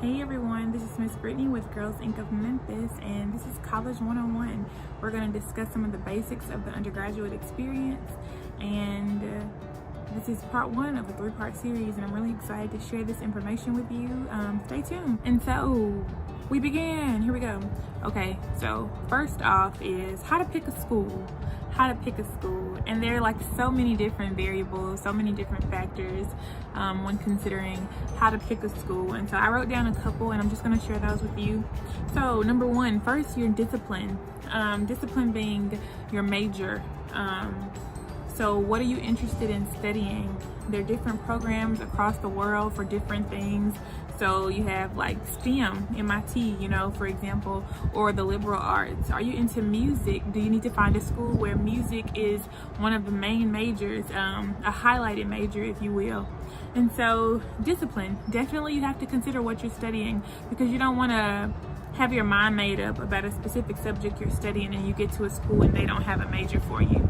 Hey everyone, this is Miss Brittany with Girls Inc. of Memphis, and this is College 101. We're going to discuss some of the basics of the undergraduate experience, and this is part one of a three-part series, and I'm really excited to share this information with you. Stay tuned. And so we begin. Here we go. Okay, so first off is how to pick a school. And there are like so many different variables, so many different factors when considering how to pick a school. And so I wrote down a couple, and I'm just going to share those with you. So number one, first, your discipline. Discipline being your major. So what are you interested in studying? There are different programs across the world for different things. So you have like STEM, MIT, for example, or the liberal arts. Are you into music? Do you need to find a school where music is one of the main majors, a highlighted major, if you will? And so discipline, definitely you have to consider what you're studying, because you don't want to have your mind made up about a specific subject you're studying and you get to a school and they don't have a major for you.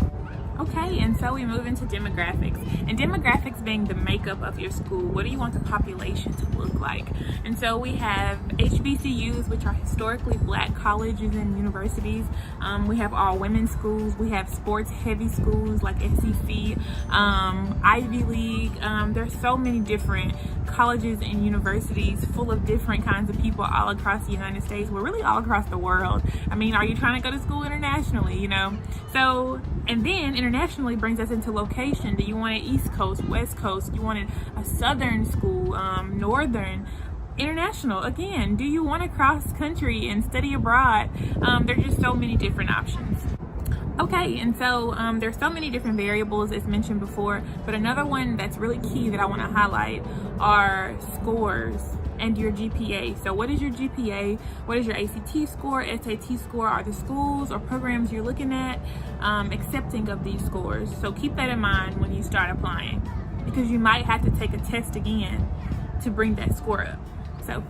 Okay, and so we move into demographics. And demographics being the makeup of your school. What do you want the population to look like? And so we have HBCUs, which are historically black colleges and universities. We have all women's schools. We have sports heavy schools like SEC, Ivy League. There's so many different colleges and universities full of different kinds of people all across the United States. We're really all across the world. I mean, are you trying to go to school internationally, So, and then internationally brings us into location. Do you want an East Coast, West Coast? Do you want a Southern school, Northern? International, again, do you want to cross country and study abroad? There's just so many different options. Okay, and so there's so many different variables as mentioned before, but another one that's really key that I want to highlight are scores and your GPA. So what is your GPA? What is your ACT score, SAT score? Are the schools or programs you're looking at accepting of these scores? So keep that in mind when you start applying, because you might have to take a test again to bring that score up. So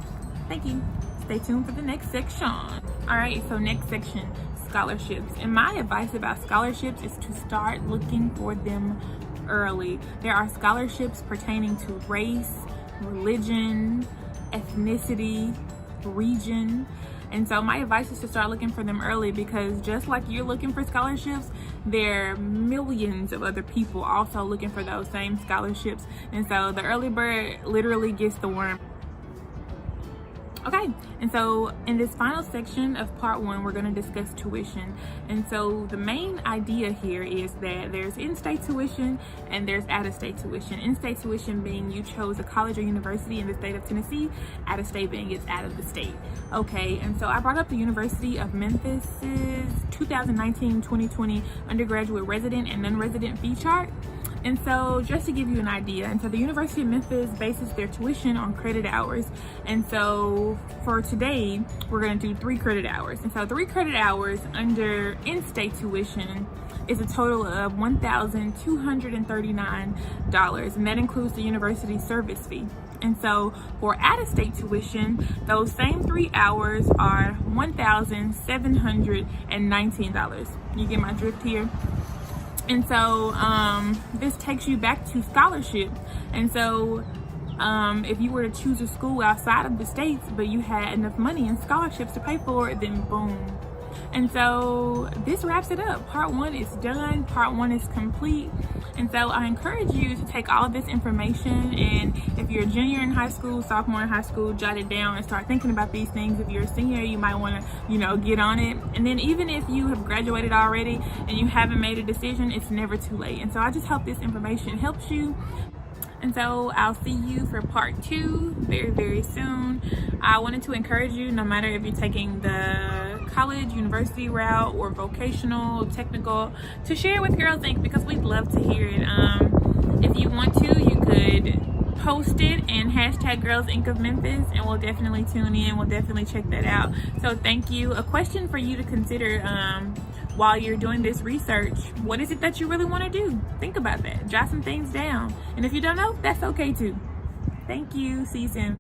thank you. Stay tuned for the next section. All right, so next section, scholarships. And my advice about scholarships is to start looking for them early. There are scholarships pertaining to race, religion, ethnicity, region. And so my advice is to start looking for them early, because just like you're looking for scholarships, there are millions of other people also looking for those same scholarships. And so the early bird literally gets the worm. Okay, and so in this final section of part one, we're going to discuss tuition. And so the main idea here is that there's in-state tuition and there's out-of-state tuition. In-state tuition being you chose a college or university in the state of Tennessee, out-of-state being it's out of the state. Okay, and so I brought up the University of Memphis's 2019-2020 undergraduate resident and non-resident fee chart. And so just to give you an idea, and so the University of Memphis bases their tuition on credit hours. And so for today, we're going to do 3 credit hours. And so 3 credit hours under in-state tuition is a total of $1,239, and that includes the university service fee. And so for out-of-state tuition, those same 3 hours are $1,719. You get my drift here? And so this takes you back to scholarship. And so if you were to choose a school outside of the states, but you had enough money in scholarships to pay for it, then boom. And so this wraps it up. Part one is done. Part one is complete. And so I encourage you to take all of this information, and if you're a junior in high school, sophomore in high school, jot it down and start thinking about these things. If you're a senior, you might want to, get on it. And then even if you have graduated already and you haven't made a decision, it's never too late. And so I just hope this information helps you. And so I'll see you for part 2 very, very soon. I wanted to encourage you, no matter if you're taking the college, university route, or vocational, technical, to share with Girls Inc., because we'd love to hear it. If you want to, you could post it and hashtag Girls Inc. of Memphis, and we'll definitely tune in. We'll definitely check that out. So thank you. A question for you to consider while you're doing this research: what is it that you really want to do? Think about that. Jot some things down. And if you don't know, that's okay too. Thank you. See you soon.